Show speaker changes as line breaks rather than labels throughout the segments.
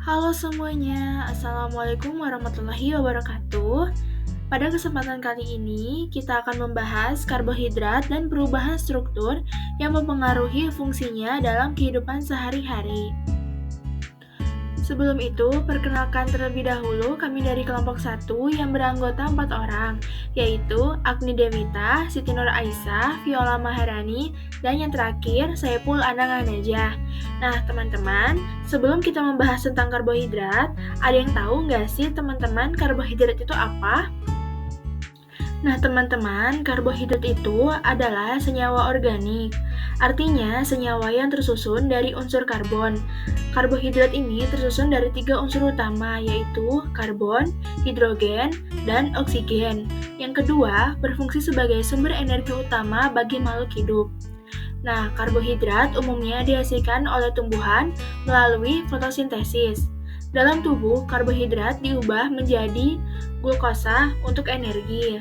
Halo semuanya, Assalamualaikum warahmatullahi wabarakatuh. Pada kesempatan kali ini, kita akan membahas karbohidrat dan perubahan struktur yang mempengaruhi fungsinya dalam kehidupan sehari-hari. Sebelum itu, perkenalkan terlebih dahulu kami dari kelompok 1 yang beranggota 4 orang, yaitu Agni Dewita, Siti Nur Aisyah, Viola Maharani, dan yang terakhir, Saiful Anang Najah. Nah, teman-teman, sebelum kita membahas tentang karbohidrat, ada yang tahu nggak sih teman-teman karbohidrat itu apa? Nah, teman-teman, karbohidrat itu adalah senyawa organik. Artinya, senyawa yang tersusun dari unsur karbon. Karbohidrat ini tersusun dari 3 unsur utama, yaitu karbon, hidrogen, dan oksigen. Yang kedua, berfungsi sebagai sumber energi utama bagi makhluk hidup. Nah, karbohidrat umumnya dihasilkan oleh tumbuhan melalui fotosintesis. Dalam tubuh, karbohidrat diubah menjadi glukosa untuk energi.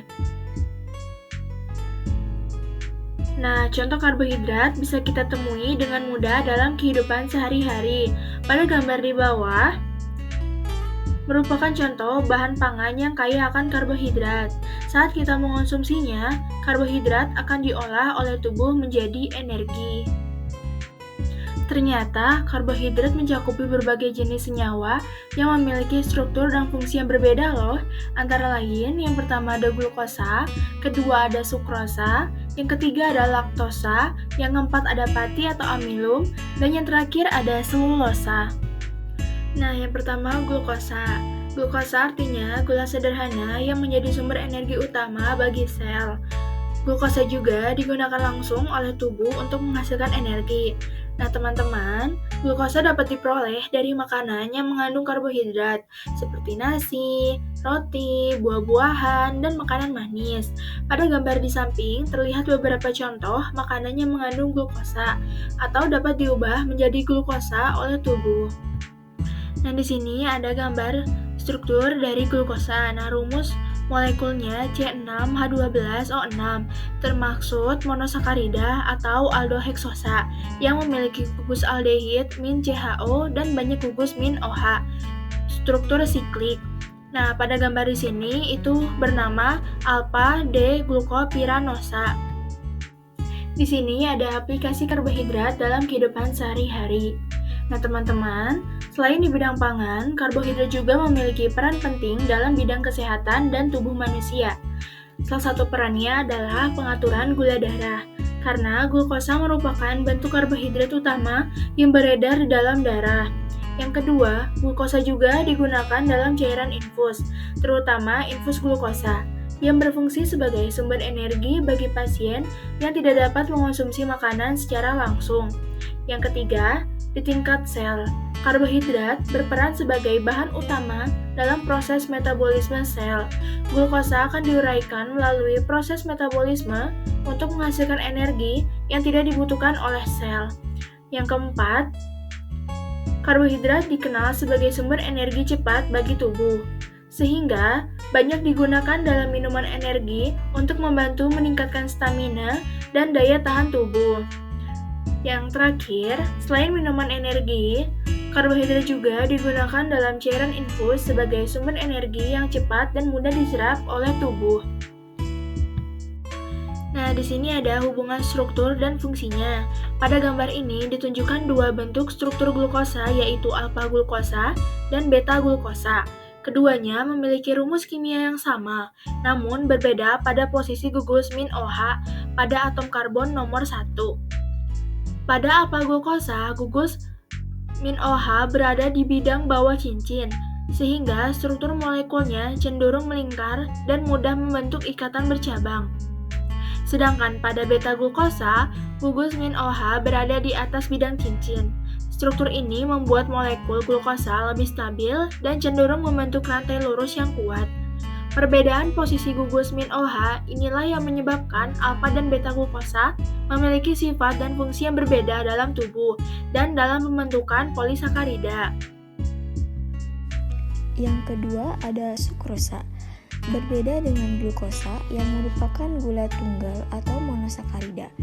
Nah, contoh karbohidrat bisa kita temui dengan mudah dalam kehidupan sehari-hari. Pada gambar di bawah, merupakan contoh bahan pangan yang kaya akan karbohidrat. Saat kita mengonsumsinya, karbohidrat akan diolah oleh tubuh menjadi energi. Ternyata, karbohidrat mencakupi berbagai jenis senyawa yang memiliki struktur dan fungsi yang berbeda loh. Antara lain, yang pertama ada glukosa, kedua ada sukrosa, yang ketiga ada laktosa, yang keempat ada pati atau amilum, dan yang terakhir ada selulosa. Nah, yang pertama glukosa. Glukosa artinya gula sederhana yang menjadi sumber energi utama bagi sel. Glukosa juga digunakan langsung oleh tubuh untuk menghasilkan energi. Nah, teman-teman, glukosa dapat diperoleh dari makanan yang mengandung karbohidrat, seperti nasi, roti, buah-buahan, dan makanan manis. Pada gambar di samping terlihat beberapa contoh makanan yang mengandung glukosa, atau dapat diubah menjadi glukosa oleh tubuh. Nah, di sini ada gambar struktur dari glukosa. Nah, rumus molekulnya C6H12O6, termaksud monosakarida atau aldoheksosa yang memiliki gugus aldehid min CHO dan banyak gugus min OH. Struktur siklik. Nah, pada gambar di sini itu bernama alpha-D-glukopiranosa. Di sini ada aplikasi karbohidrat dalam kehidupan sehari-hari. Nah, teman-teman, selain di bidang pangan, karbohidrat juga memiliki peran penting dalam bidang kesehatan dan tubuh manusia. Salah satu perannya adalah pengaturan gula darah, karena glukosa merupakan bentuk karbohidrat utama yang beredar di dalam darah. Yang kedua, glukosa juga digunakan dalam cairan infus, terutama infus glukosa, yang berfungsi sebagai sumber energi bagi pasien yang tidak dapat mengonsumsi makanan secara langsung. Yang ketiga, di tingkat sel, karbohidrat berperan sebagai bahan utama dalam proses metabolisme sel. Glukosa akan diuraikan melalui proses metabolisme untuk menghasilkan energi yang tidak dibutuhkan oleh sel. Yang keempat, karbohidrat dikenal sebagai sumber energi cepat bagi tubuh, sehingga banyak digunakan dalam minuman energi untuk membantu meningkatkan stamina dan daya tahan tubuh. Yang terakhir, selain minuman energi, karbohidrat juga digunakan dalam cairan infus sebagai sumber energi yang cepat dan mudah diserap oleh tubuh. Nah, di sini ada hubungan struktur dan fungsinya. Pada gambar ini ditunjukkan dua bentuk struktur glukosa, yaitu alfa-glukosa dan beta-glukosa. Keduanya memiliki rumus kimia yang sama, namun berbeda pada posisi gugus min OH pada atom karbon nomor 1. Pada alfa-glukosa, gugus min OH berada di bidang bawah cincin, sehingga struktur molekulnya cenderung melingkar dan mudah membentuk ikatan bercabang. Sedangkan pada beta-glukosa, gugus min OH berada di atas bidang cincin. Struktur ini membuat molekul glukosa lebih stabil dan cenderung membentuk rantai lurus yang kuat. Perbedaan posisi gugus min OH inilah yang menyebabkan alfa dan beta glukosa memiliki sifat dan fungsi yang berbeda dalam tubuh dan dalam pembentukan polisakarida.
Yang kedua ada sukrosa. Berbeda dengan glukosa yang merupakan gula tunggal atau monosakarida.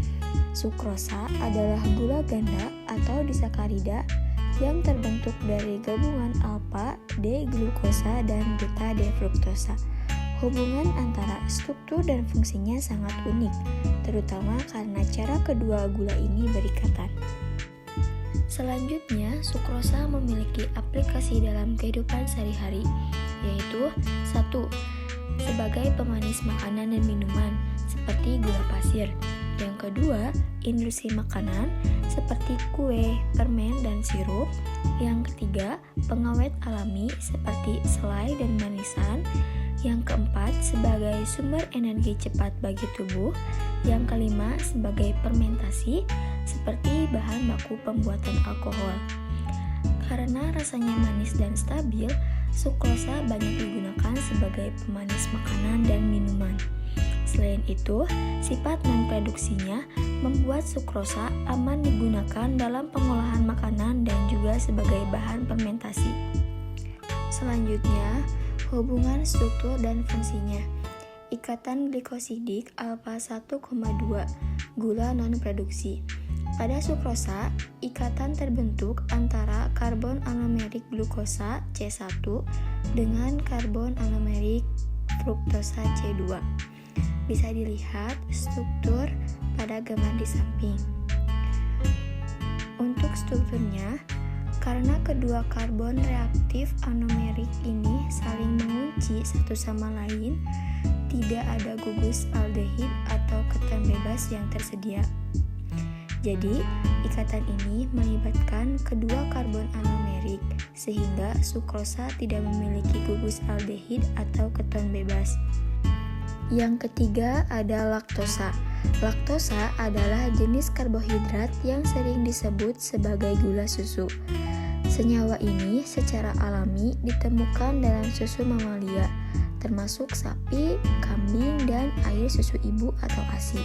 Sukrosa adalah gula ganda atau disakarida yang terbentuk dari gabungan alfa D-glukosa dan beta D-fruktosa. Hubungan antara struktur dan fungsinya sangat unik, terutama karena cara kedua gula ini berikatan. Selanjutnya, sukrosa memiliki aplikasi dalam kehidupan sehari-hari, yaitu 1. Sebagai pemanis makanan dan minuman, seperti gula pasir. Yang kedua, industri makanan seperti kue, permen, dan sirup. Yang ketiga, pengawet alami seperti selai dan manisan. Yang keempat, sebagai sumber energi cepat bagi tubuh. Yang kelima, sebagai fermentasi seperti bahan baku pembuatan alkohol. Karena rasanya manis dan stabil, sukrosa banyak digunakan sebagai pemanis makanan dan minuman. Selain itu, sifat non-produksinya membuat sukrosa aman digunakan dalam pengolahan makanan dan juga sebagai bahan fermentasi. Selanjutnya, hubungan struktur dan fungsinya. Ikatan glikosidik alfa 1,2 gula non-produksi. Pada sukrosa, ikatan terbentuk antara karbon anomerik glukosa C1 dengan karbon anomerik fruktosa C2. Bisa dilihat struktur pada gambar di samping. Untuk strukturnya, karena kedua karbon reaktif anomerik ini saling mengunci satu sama lain, tidak ada gugus aldehid atau keton bebas yang tersedia. Jadi, ikatan ini melibatkan kedua karbon anomerik, sehingga sukrosa tidak memiliki gugus aldehid atau keton bebas. Yang ketiga ada laktosa. Laktosa adalah jenis karbohidrat yang sering disebut sebagai gula susu. Senyawa ini secara alami ditemukan dalam susu mamalia, termasuk sapi, kambing, dan air susu ibu atau ASI.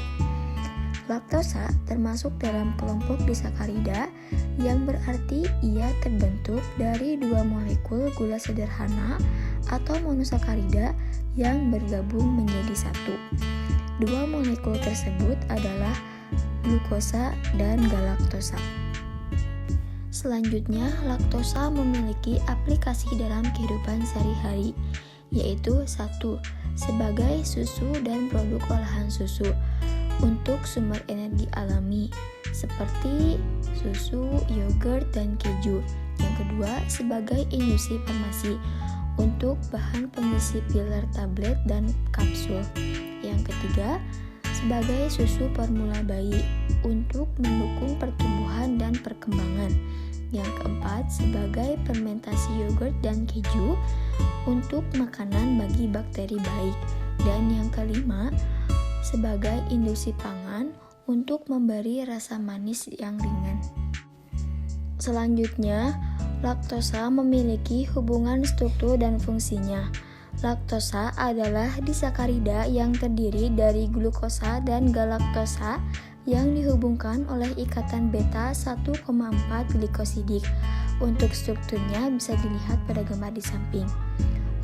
Laktosa termasuk dalam kelompok disakarida yang berarti ia terbentuk dari dua molekul gula sederhana atau monosakarida yang bergabung menjadi satu. Dua molekul tersebut adalah glukosa dan galaktosa. Selanjutnya, laktosa memiliki aplikasi dalam kehidupan sehari-hari, yaitu 1. Sebagai susu dan produk olahan susu untuk sumber energi alami seperti susu, yogurt, dan keju. Yang kedua, sebagai industri farmasi untuk bahan pengisi piller tablet dan kapsul. Yang ketiga, sebagai susu formula bayi untuk mendukung pertumbuhan dan perkembangan. Yang keempat, sebagai fermentasi yogurt dan keju untuk makanan bagi bakteri baik. Dan yang kelima, sebagai industri pangan untuk memberi rasa manis yang ringan. Selanjutnya, laktosa memiliki hubungan struktur dan fungsinya. Laktosa adalah disakarida yang terdiri dari glukosa dan galaktosa yang dihubungkan oleh ikatan beta 1,4 glikosidik. Untuk strukturnya bisa dilihat pada gambar di samping.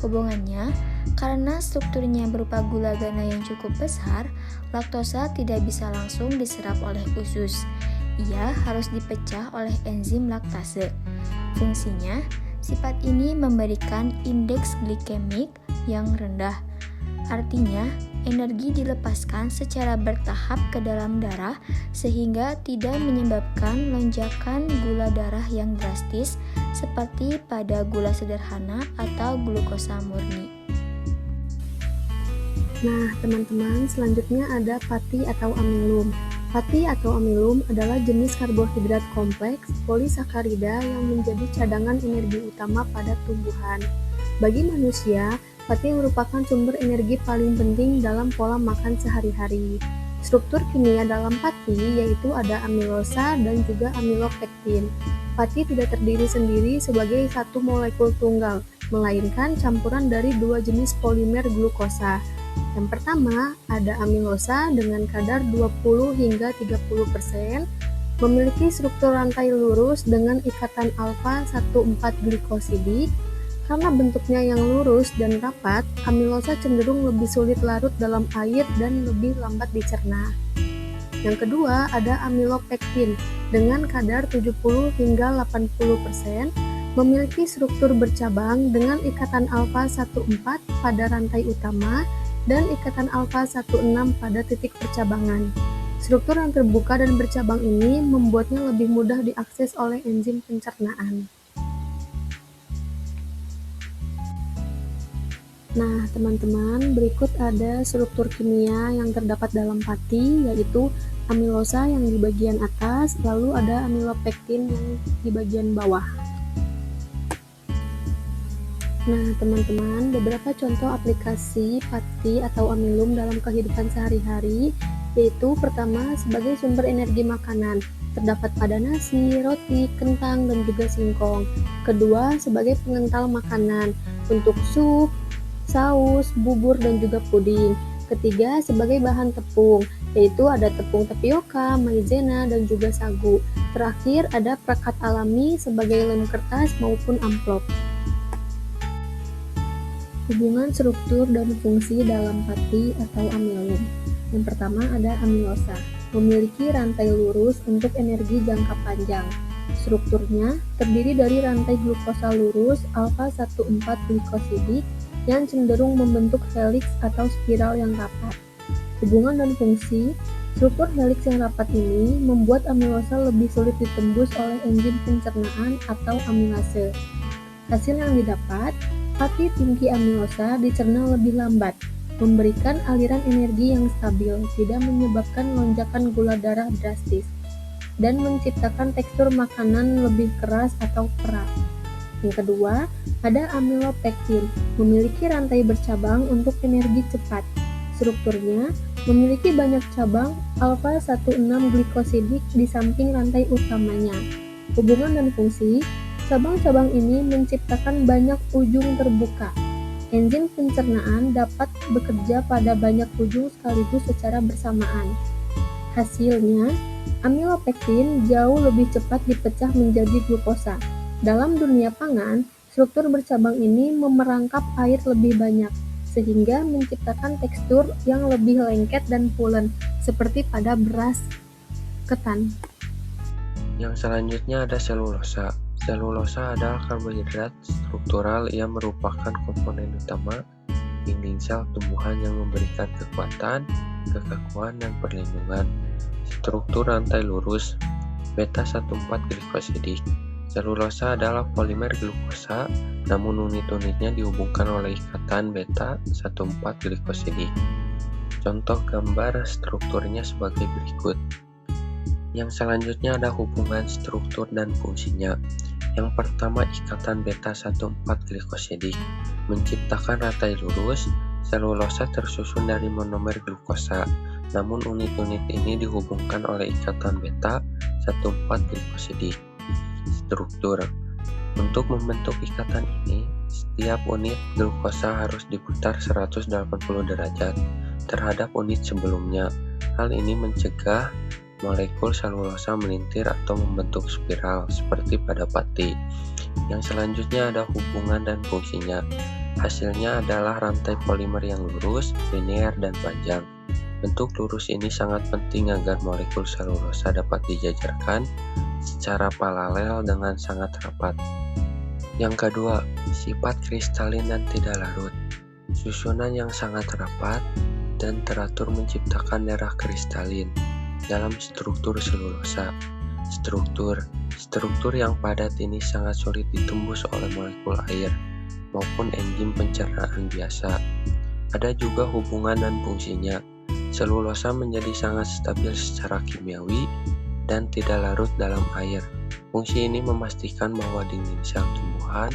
Hubungannya, karena strukturnya berupa gula gana yang cukup besar, laktosa tidak bisa langsung diserap oleh usus. Ia harus dipecah oleh enzim laktase. Fungsinya, sifat ini memberikan indeks glikemik yang rendah. Artinya, energi dilepaskan secara bertahap ke dalam darah sehingga tidak menyebabkan lonjakan gula darah yang drastis seperti pada gula sederhana atau glukosa murni.
Nah, teman-teman, selanjutnya ada pati atau amilum. Pati atau amilum adalah jenis karbohidrat kompleks polisakarida yang menjadi cadangan energi utama pada tumbuhan. Bagi manusia, pati merupakan sumber energi paling penting dalam pola makan sehari-hari. Struktur kimia dalam pati yaitu ada amilosa dan juga amilopektin. Pati tidak terdiri sendiri sebagai satu molekul tunggal, melainkan campuran dari dua jenis polimer glukosa. Yang pertama, ada amilosa dengan kadar 20 hingga 30%, memiliki struktur rantai lurus dengan ikatan alfa 1,4 glikosidik. Karena bentuknya yang lurus dan rapat, amilosa cenderung lebih sulit larut dalam air dan lebih lambat dicerna.
Yang kedua ada amilopektin dengan kadar 70 hingga 80%, memiliki struktur bercabang dengan ikatan alfa 14 pada rantai utama dan ikatan alfa 16 pada titik percabangan. Struktur yang terbuka dan bercabang ini membuatnya lebih mudah diakses oleh enzim pencernaan. Nah, teman-teman, berikut ada struktur kimia yang terdapat dalam pati, yaitu amilosa yang di bagian atas, lalu ada amilopektin yang di bagian bawah. Nah, teman-teman, beberapa contoh aplikasi pati atau amilum dalam kehidupan sehari-hari, yaitu pertama sebagai sumber energi makanan, terdapat pada nasi, roti, kentang, dan juga singkong. Kedua, sebagai pengental makanan, untuk sup, saus, bubur, dan juga puding. Ketiga, sebagai bahan tepung, yaitu ada tepung tapioka, maizena, dan juga sagu. Terakhir, ada perekat alami sebagai lem kertas maupun amplop. Hubungan struktur dan fungsi dalam pati atau amilum. Yang pertama ada amilosa, memiliki rantai lurus untuk energi jangka panjang. Strukturnya terdiri dari rantai glukosa lurus alfa 14 glikosidik yang cenderung membentuk heliks atau spiral yang rapat. Hubungan dan fungsi, struktur heliks yang rapat ini membuat amilosa lebih sulit ditembus oleh enzim pencernaan atau amilase. Hasil yang didapat, pati tinggi amilosa dicerna lebih lambat, memberikan aliran energi yang stabil, tidak menyebabkan lonjakan gula darah drastis, dan menciptakan tekstur makanan lebih keras atau kerak. Yang kedua, ada amilopektin, memiliki rantai bercabang untuk energi cepat. Strukturnya memiliki banyak cabang alfa 16 glikosidik di samping rantai utamanya. Hubungan dan fungsi, cabang-cabang ini menciptakan banyak ujung terbuka. Enzim pencernaan dapat bekerja pada banyak ujung sekaligus secara bersamaan. Hasilnya, amilopektin jauh lebih cepat dipecah menjadi glukosa. Dalam dunia pangan, struktur bercabang ini memerangkap air lebih banyak, sehingga menciptakan tekstur yang lebih lengket dan pulen, seperti pada beras ketan.
Yang selanjutnya ada selulosa. Selulosa adalah karbohidrat struktural yang merupakan komponen utama dinding sel tumbuhan yang memberikan kekuatan, kekakuan, dan perlindungan. Struktur rantai lurus, beta-14 glikosidik. Selulosa adalah polimer glukosa, namun unit-unitnya dihubungkan oleh ikatan beta-14 glikosidik. Contoh gambar strukturnya sebagai berikut. Yang selanjutnya ada hubungan struktur dan fungsinya. Yang pertama, ikatan beta-14 glikosidik menciptakan rantai lurus. Selulosa tersusun dari monomer glukosa, namun unit-unit ini dihubungkan oleh ikatan beta-14 glikosidik. Struktur. Untuk membentuk ikatan ini, setiap unit glukosa harus diputar 180 derajat terhadap unit sebelumnya. Hal ini mencegah molekul selulosa melintir atau membentuk spiral seperti pada pati. Yang selanjutnya ada hubungan dan fungsinya. Hasilnya adalah rantai polimer yang lurus, linear, dan panjang. Bentuk lurus ini sangat penting agar molekul selulosa dapat dijajarkan secara paralel dengan sangat rapat. Yang kedua, sifat kristalin dan tidak larut. Susunan yang sangat rapat dan teratur menciptakan darah kristalin dalam struktur selulosa. Struktur yang padat ini sangat sulit ditembus oleh molekul air maupun enzim pencernaan biasa. Ada juga hubungan dan fungsinya. Selulosa menjadi sangat stabil secara kimiawi dan tidak larut dalam air. Fungsi ini memastikan bahwa dinding sel tumbuhan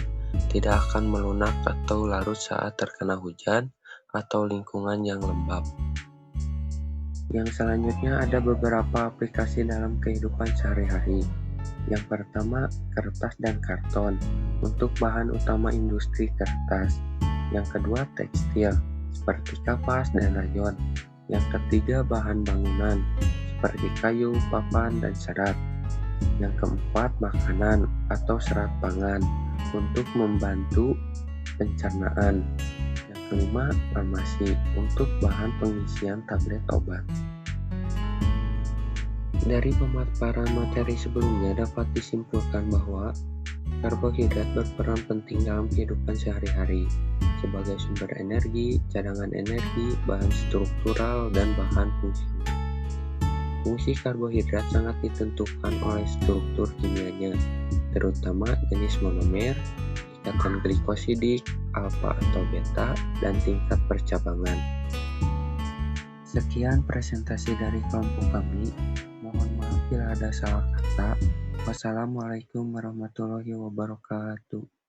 tidak akan melunak atau larut saat terkena hujan atau lingkungan yang lembab. Yang selanjutnya ada beberapa aplikasi dalam kehidupan sehari-hari. Yang pertama, kertas dan karton untuk bahan utama industri kertas. Yang kedua, tekstil seperti kapas dan rayon. Yang ketiga, bahan bangunan seperti kayu, papan, dan serat. Yang keempat, makanan atau serat pangan untuk membantu pencernaan. Yang kelima, farmasi untuk bahan pengisian tablet obat. Dari pemaparan materi sebelumnya dapat disimpulkan bahwa karbohidrat berperan penting dalam kehidupan sehari-hari sebagai sumber energi, cadangan energi, bahan struktural, dan bahan fungsi. Fungsi karbohidrat sangat ditentukan oleh struktur kimianya, terutama jenis monomer, ikatan glikosidik, alfa atau beta, dan tingkat percabangan. Sekian presentasi dari kelompok kami. Mohon maaf bila ada salah kata. Wassalamualaikum warahmatullahi wabarakatuh.